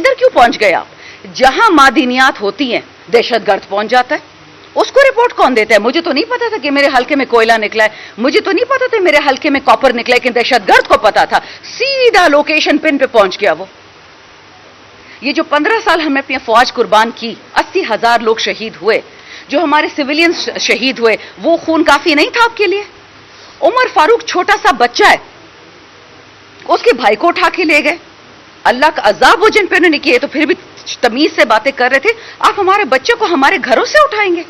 ادھر کیوں پہنچ گئے آپ؟ جہاں معدنیات ہوتی ہیں دہشت گرد پہنچ جاتا ہے. اس کو رپورٹ کون دیتا ہے؟ مجھے تو نہیں پتا تھا کہ میرے حلقے میں کوئلہ نکلا ہے, مجھے تو نہیں پتا تھا میرے حلقے میں کاپر نکلا ہے, لیکن دہشت گرد کو پتا تھا, سیدھا لوکیشن پن پہ پہنچ گیا وہ. یہ جو 15 سال ہم نے اپنی فوج قربان کی, 80,000 لوگ شہید ہوئے, جو ہمارے سویلینز شہید ہوئے, وہ خون کافی نہیں تھا آپ کے لیے؟ عمر فاروق چھوٹا سا بچہ ہے, اس کے بھائی کو اٹھا کے لے گئے. اللہ کا عذاب وہ جن پہ انہوں نے کیے, تو پھر بھی تمیز سے باتیں کر رہے تھے. آپ ہمارے بچوں کو ہمارے گھروں سے اٹھائیں گے,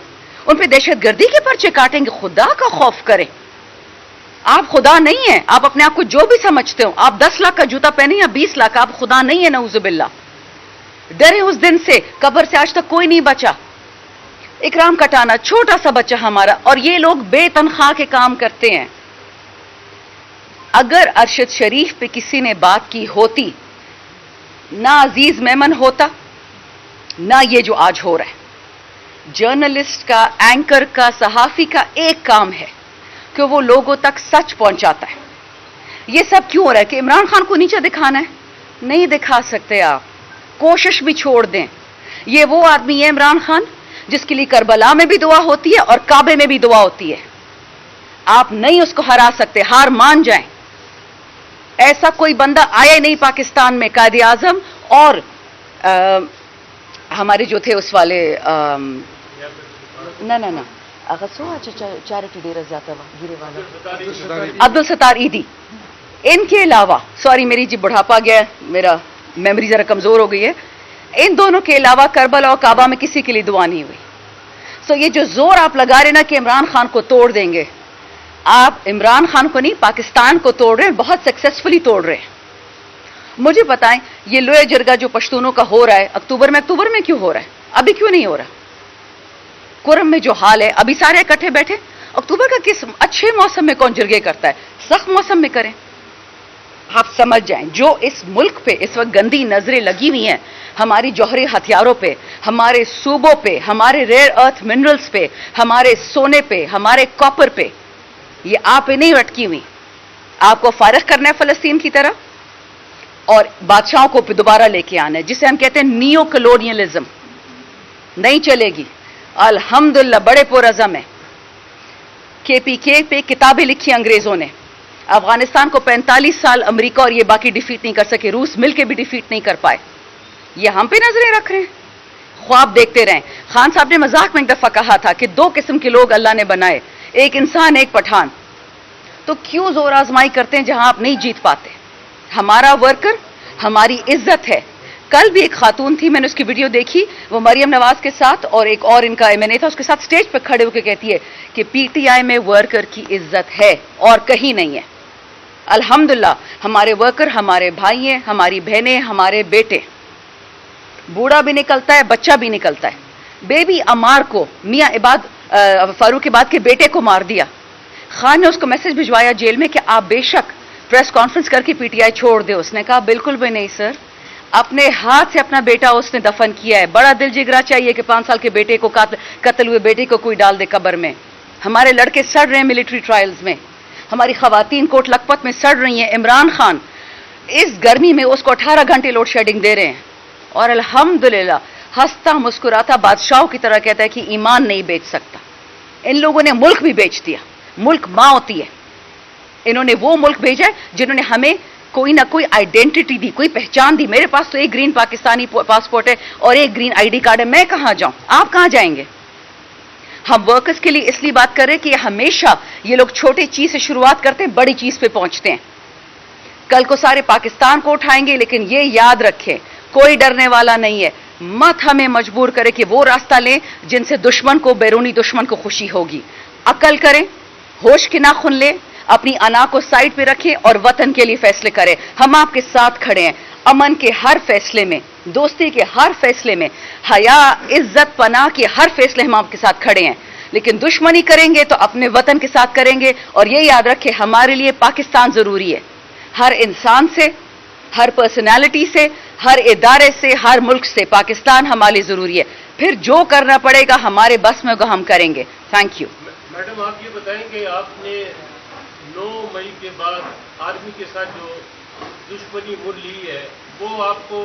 ان پہ دہشت گردی کے پرچے کاٹیں گے؟ خدا کا خوف کریں. آپ خدا نہیں ہیں, آپ اپنے آپ کو جو بھی سمجھتے ہو, آپ 10 لاکھ کا جوتا پہنے یا 20 لاکھ, آپ خدا نہیں ہے, نعوذ باللہ. ڈرے اس دن سے, قبر سے آج تک کوئی نہیں بچا. اکرام کٹانا چھوٹا سا بچہ ہمارا, اور یہ لوگ بے تنخواہ کے کام کرتے ہیں. اگر ارشد شریف پہ کسی نے بات کی ہوتی, نہ عزیز میمن ہوتا, نہ یہ جو آج ہو رہا ہے. جرنلسٹ کا, اینکر کا, صحافی کا ایک کام ہے کہ وہ لوگوں تک سچ پہنچاتا ہے. یہ سب کیوں ہو رہا ہے کہ عمران خان کو نیچے دکھانا ہے؟ نہیں دکھا سکتے آپ, کوشش بھی چھوڑ دیں. یہ وہ آدمی ہے عمران خان جس کے لیے کربلا میں بھی دعا ہوتی ہے اور کعبے میں بھی دعا ہوتی ہے. آپ نہیں اس کو ہرا سکتے, ہار مان جائیں. ایسا کوئی بندہ آیا نہیں پاکستان میں, قائد اعظم اور ہمارے جو تھے اس والے نہ چیریٹی ڈے رہ جاتا عبدالستار ایدی, ان کے علاوہ, سوری میری جی بڑھاپا گیا, میرا میموری ذرا کمزور ہو گئی ہے, ان دونوں کے علاوہ کربلا اور کعبہ میں کسی کے لیے دعا نہیں ہوئی. سو یہ جو زور آپ لگا رہے نا کہ عمران خان کو توڑ دیں گے, آپ عمران خان کو نہیں پاکستان کو توڑ رہے ہیں, بہت سکسیسفلی توڑ رہے ہیں. مجھے بتائیں یہ لوہے جرگہ جو پشتونوں کا ہو رہا ہے اکتوبر میں کیوں ہو رہا ہے؟ ابھی کیوں نہیں ہو رہا؟ کرم میں جو حال ہے, ابھی سارے اکٹھے بیٹھے. اکتوبر کا کس اچھے موسم میں کون جرگے کرتا ہے؟ سخت موسم میں کریں. آپ سمجھ جائیں جو اس ملک پہ اس وقت گندی نظریں لگی ہوئی ہیں, ہماری جوہری ہتھیاروں پہ, ہمارے صوبوں پہ, ہمارے ریئر ارتھ منرلز پہ, ہمارے سونے پہ, ہمارے کاپر پہ, یہ آپ نہیں اٹکی ہوئی. آپ کو فارغ کرنا ہے فلسطین کی طرح, اور بادشاہوں کو دوبارہ لے کے آنا ہے, جسے ہم کہتے ہیں نیو کلونیلزم. نہیں چلے گی. الحمدللہ بڑے پرعزم ہیں. KPK پہ کتابیں لکھی انگریزوں نے, افغانستان کو 45 سال امریکہ اور یہ باقی ڈیفیٹ نہیں کر سکے, روس مل کے بھی ڈیفیٹ نہیں کر پائے. یہ ہم پہ نظریں رکھ رہے ہیں, خواب دیکھتے رہیں. خان صاحب نے مذاق میں ایک دفعہ کہا تھا کہ 2 قسم کے لوگ اللہ نے بنائے, ایک انسان ایک پٹھان. تو کیوں زور آزمائی کرتے ہیں جہاں آپ نہیں جیت پاتے؟ ہمارا ورکر ہماری عزت ہے. کل بھی ایک خاتون تھی, میں نے اس کی ویڈیو دیکھی, وہ مریم نواز کے ساتھ اور ایک اور ان کا MNA تھا, اس کے ساتھ سٹیج پہ کھڑے ہو کے کہتی ہے کہ PTI میں ورکر کی عزت ہے اور کہیں نہیں ہے. الحمدللہ ہمارے ورکر ہمارے بھائی ہیں, ہماری بہنیں, ہمارے بیٹے. بوڑھا بھی نکلتا ہے, بچہ بھی نکلتا ہے. بیبی عمار کو میاں فاروق عباد کے بیٹے کو مار دیا. خان نے اس کو میسج بھجوایا جیل میں کہ آپ بے شک پریس کانفرنس کر کے PTI چھوڑ دے. اس نے کہا بالکل بھی نہیں سر, اپنے ہاتھ سے اپنا بیٹا اس نے دفن کیا ہے. بڑا دل جگرا چاہیے کہ 5 سال کے بیٹے کو قتل ہوئے بیٹے کو کوئی ڈال دے قبر میں. ہمارے لڑکے سڑ رہے ہیں ملٹری ٹرائلز میں, ہماری خواتین کوٹ لکھپت میں سڑ رہی ہیں. عمران خان اس گرمی میں اس کو 18 گھنٹے لوڈ شیڈنگ دے رہے ہیں, اور الحمدللہ ہنستا مسکراتا بادشاہوں کی طرح کہتا ہے کہ ایمان نہیں بیچ سکتا. ان لوگوں نے ملک بھی بیچ دیا. ملک ماں ہوتی ہے. انہوں نے وہ ملک بھیجا ہے جنہوں نے ہمیں کوئی نہ کوئی آئیڈینٹی دی, کوئی پہچان دی. میرے پاس تو ایک گرین پاکستانی پاسپورٹ ہے اور ایک گرین ID کارڈ ہے, میں کہاں جاؤں؟ آپ کہاں جائیں گے؟ ہم ورکرز کے لیے اس لیے بات کر رہے ہیں کہ ہمیشہ یہ لوگ چھوٹی چیز سے شروعات کرتے ہیں, بڑی چیز پہ پہنچتے ہیں. کل کو سارے پاکستان کو اٹھائیں گے, لیکن یہ یاد رکھیں کوئی ڈرنے والا نہیں ہے. مت ہمیں مجبور کرے کہ وہ راستہ لیں جن سے دشمن کو, بیرونی دشمن کو خوشی ہوگی. عقل کریں, ہوش کے ناخن لیں, اپنی انا کو سائڈ پہ رکھیں اور وطن کے لیے فیصلے کریں. ہم آپ کے ساتھ کھڑے ہیں, امن کے ہر فیصلے میں, دوستی کے ہر فیصلے میں, حیا, عزت, پناہ کے ہر فیصلے ہم آپ کے ساتھ کھڑے ہیں. لیکن دشمنی کریں گے تو اپنے وطن کے ساتھ کریں گے. اور یہ یاد رکھیں ہمارے لیے پاکستان ضروری ہے. ہر انسان سے, ہر پرسنالٹی سے, ہر ادارے سے, ہر ملک سے پاکستان ہمارے لیے ضروری ہے. پھر جو کرنا پڑے گا ہمارے بس میں ہوگا ہم کریں گے. Thank you. میڈم آپ یہ بتائیں کہ آپ نے 9 مئی کے بعد آرمی کے ساتھ جو دشمنی مول لی ہے وہ آپ کو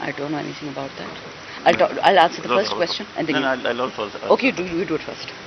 I don't know anything about that. I'll answer the first question and then I'll also answer. Okay, you do it first.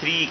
3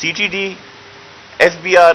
CTD, FBR,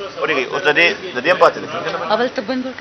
Awal Tabangur,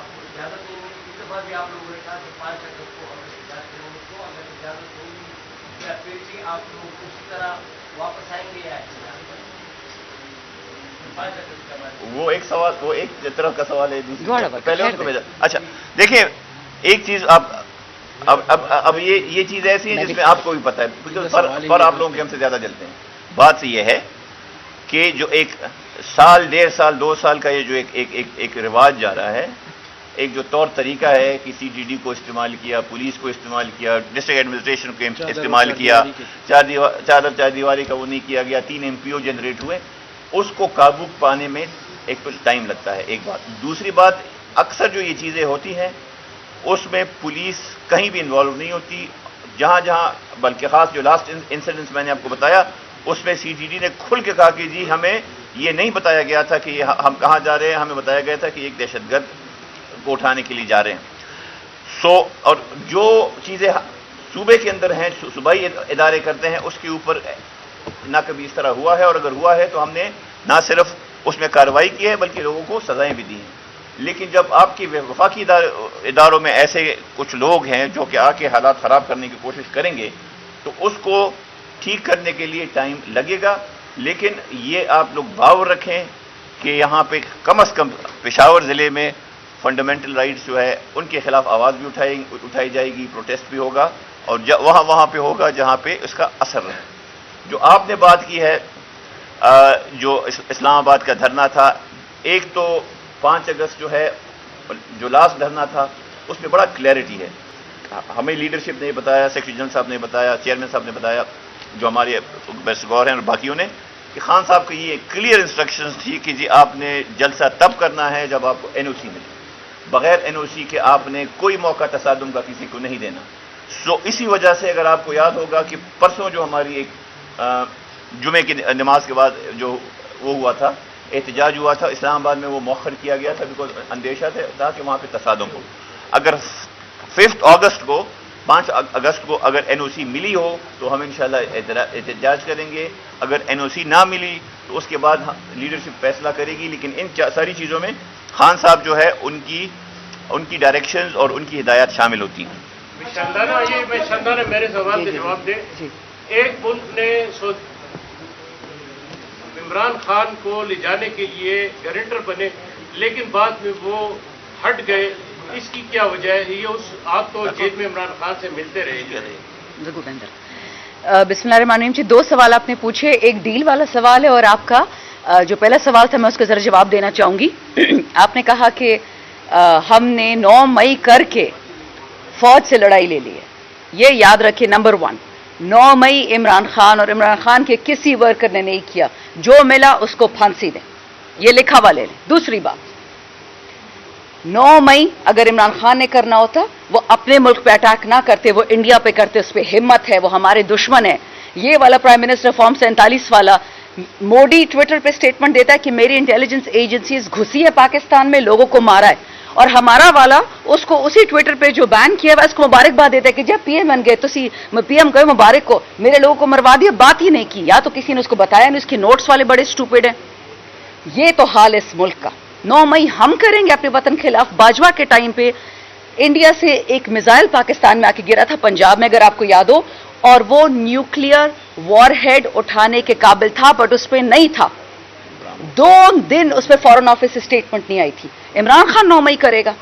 آپ کو اجازت نہیں ملی. اس دفعہ بھی آپ لوگوں نے کہا کہ 5 اگست کو ہم احتجاج کریں گے. تو اگر اجازت ہوگی یا پھر بھی آپ لوگ اسی طرح واپس آئیں گے یا احتجاج کریں گے 5 اگست کے بعد؟ وہ ایک سوال، وہ ایک طرف کا سوال ہے. پہلے اس کو بھیجا. اچھا دیکھیں، ایک چیز اب یہ چیز ایسی ہے جس میں آپ کو بھی پتہ ہے، پر آپ لوگوں کے ہم سے زیادہ جلتے ہیں. بات یہ ہے کہ جو ایک سال، 1.5 سال، 2 سال کا یہ جو ایک رواج جا رہا ہے، ایک جو طور طریقہ ہے کہ سی ڈی ڈی کو استعمال کیا، پولیس کو استعمال کیا، ڈسٹرکٹ ایڈمنسٹریشن کو استعمال کیا، چادر دیواری کا وہ نہیں کیا گیا، 3 MPO جنریٹ ہوئے، اس کو قابو پانے میں ایک تو ٹائم لگتا ہے. ایک بات. دوسری بات، اکثر جو یہ چیزیں ہوتی ہیں اس میں پولیس کہیں بھی انوالو نہیں ہوتی. جہاں بلکہ خاص جو لاسٹ انسیڈنٹس میں نے آپ کو بتایا، اس میں سی ڈی ڈی نے کھل کے کہا کہ جی ہمیں یہ نہیں بتایا گیا تھا کہ ہم کہاں جا رہے ہیں، ہمیں بتایا گیا تھا کہ ایک دہشت گرد کو اٹھانے کے لیے جا رہے ہیں. اور جو چیزیں صوبے کے اندر ہیں، صوبائی ادارے کرتے ہیں، اس کے اوپر نہ کبھی اس طرح ہوا ہے، اور اگر ہوا ہے تو ہم نے نہ صرف اس میں کارروائی کی ہے بلکہ لوگوں کو سزائیں بھی دی ہیں. لیکن جب آپ کی وفاقی اداروں میں ایسے کچھ لوگ ہیں جو کہ آ کے حالات خراب کرنے کی کوشش کریں گے تو اس کو ٹھیک کرنے کے لیے ٹائم لگے گا. لیکن یہ آپ لوگ باور رکھیں کہ یہاں پہ کم از کم پشاور ضلع میں فنڈامنٹل رائٹس جو ہے ان کے خلاف آواز بھی اٹھائی جائے گی، پروٹیسٹ بھی ہوگا، اور وہاں پہ ہوگا جہاں پہ اس کا اثر رہے. جو آپ نے بات کی ہے، جو اسلام آباد کا دھرنا تھا، ایک تو 5 اگست جو ہے جو لاسٹ دھرنا تھا اس میں بڑا کلیئرٹی ہے. ہمیں لیڈرشپ نے بتایا، سیکرٹری جنرل صاحب نے بتایا، چیئرمین صاحب نے بتایا، جو ہمارے بیسٹ گور ہیں اور باقیوں نے، کہ خان صاحب کی یہ کلیئر انسٹرکشنز تھی کہ جی آپ نے جلسہ تب کرنا ہے جب آپ کو NOC ملے، بغیر NOC کے آپ نے کوئی موقع تصادم کا کسی کو نہیں دینا. اسی وجہ سے اگر آپ کو یاد ہوگا کہ پرسوں جو ہماری ایک جمعے کی نماز کے بعد جو وہ ہوا تھا، احتجاج ہوا تھا اسلام آباد میں، وہ مؤخر کیا گیا تھا بیکاز اندیشہ تھا کہ وہاں پہ تصادم ہو. اگر 5 اگست کو 5 اگست کو اگر NOC ملی ہو تو ہم انشاءاللہ احتجاج کریں گے. اگر NOC نہ ملی تو اس کے بعد لیڈرشپ فیصلہ کرے گی. لیکن ان ساری چیزوں میں خان صاحب جو ہے ان کی ڈائریکشنز اور ان کی ہدایات شامل ہوتی ہیں. شاندانہ میرے سوال کے جواب دے. ایک ملک نے عمران خان کو لے جانے کے لیے گارنٹر بنے، لیکن بعد میں وہ ہٹ گئے. اس کی کیا وجہ ہے؟ یہ آپ تو جیل میں عمران خان سے ملتے رہے. بسم اللہ الرحمن الرحیم. 2 سوال آپ نے پوچھے، ایک ڈیل والا سوال ہے اور آپ کا جو پہلا سوال تھا میں اس کا ذرا جواب دینا چاہوں گی. آپ نے کہا کہ ہم نے 9 مئی کر کے فوج سے لڑائی لے لی ہے. یہ یاد رکھیں، نمبر 1، 9 مئی عمران خان اور عمران خان کے کسی ورکر نے نہیں کیا. جو ملا اس کو پھانسی دیں، یہ لکھا ہوا لے لیں. دوسری بات، 9 مئی اگر عمران خان نے کرنا ہوتا وہ اپنے ملک پہ اٹیک نہ کرتے، وہ انڈیا پہ کرتے. اس پہ ہمت ہے، وہ ہمارے دشمن ہے. یہ والا پرائم منسٹر فارم 47 والا موڈی ٹویٹر پہ سٹیٹمنٹ دیتا ہے کہ میری انٹیلیجنس ایجنسیز گھسی ہے پاکستان میں، لوگوں کو مارا ہے، اور ہمارا والا اس کو اسی ٹویٹر پہ جو بین کیا ہوا اس کو مبارکباد دیتا ہے کہ جب PM بن گئے تو PM گئے مبارک کو، میرے لوگوں کو مروا دیا. بات ہی نہیں کی، یا تو کسی نے اس کو بتایا نہیں، اس کے نوٹس والے بڑے اسٹوپڈ ہیں. یہ تو حال اس ملک کا. 9 مئی ہم کریں گے اپنے وطن کے خلاف. باجوہ کے ٹائم پہ انڈیا سے ایک میزائل پاکستان میں آ کے گرا تھا پنجاب میں، اگر آپ کو یاد ہو، اور وہ نیوکلیئر وار ہیڈ اٹھانے کے قابل تھا بٹ اس پہ نہیں تھا. 2 دن اس پہ فارن آفس سے اسٹیٹمنٹ نہیں آئی تھی. عمران خان 9 مئی کرے گا.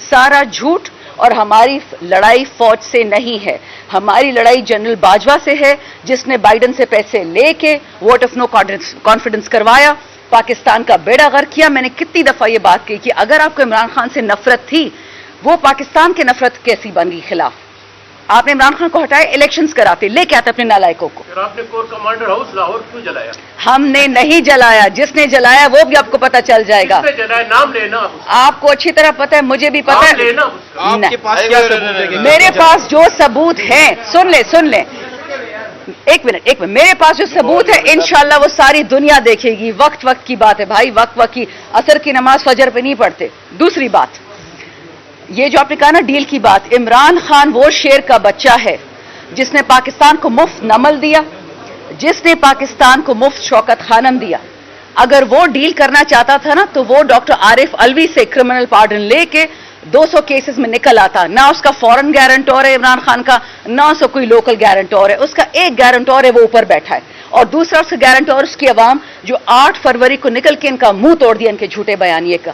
سارا جھوٹ. اور ہماری لڑائی فوج سے نہیں ہے، ہماری لڑائی جنرل باجوہ سے ہے جس نے بائیڈن سے پیسے لے کے ووٹ آف نو کانفیڈنس کروایا، پاکستان کا بیڑا غرق کیا. میں نے کتنی دفعہ یہ بات کی کہ اگر آپ کو عمران خان سے نفرت تھی، وہ پاکستان کی نفرت کیسی بن گئی خلاف؟ آپ نے عمران خان کو ہٹائے، الیکشنز کراتے، لے کے آتے اپنے نالائکوں کو. پھر آپ نے کور کمانڈر ہاؤس لاہور کیوں جلایا؟ ہم نے نہیں جلایا، جس نے جلایا وہ بھی آپ کو پتا چل جائے گا. کس نے جلایا؟ نام لینا. آپ کو اچھی طرح پتا ہے، مجھے بھی پتا نام ہے. لینا. آپ کے پاس کیا ثبوت ہے کہ میرے پاس جو ثبوت ہیں، سن لیں ایک منٹ، میرے پاس جو ثبوت ہے انشاءاللہ وہ ساری دنیا دیکھے گی. وقت کی بات ہے بھائی، وقت کی. عصر کی نماز فجر پہ نہیں پڑھتے. دوسری بات، یہ جو آپ نے کہا نا ڈیل کی بات، عمران خان وہ شیر کا بچہ ہے جس نے پاکستان کو مفت نمل دیا، جس نے پاکستان کو مفت شوکت خانم دیا. اگر وہ ڈیل کرنا چاہتا تھا نا تو وہ ڈاکٹر عارف الوی سے کرمنل پارڈن لے کے 200 کیسز میں نکل آتا. نہ اس کا فورن گارنٹور ہے عمران خان کا, نہ اس کا کوئی لوکل گارنٹور ہے. اس کا ایک گارنٹور ہے, وہ اوپر بیٹھا ہے, اور دوسرا اس کا گارنٹور اس کی عوام جو 8 فروری کو نکل کے ان کا منہ توڑ دیا ان کے جھوٹے بیانیے کا.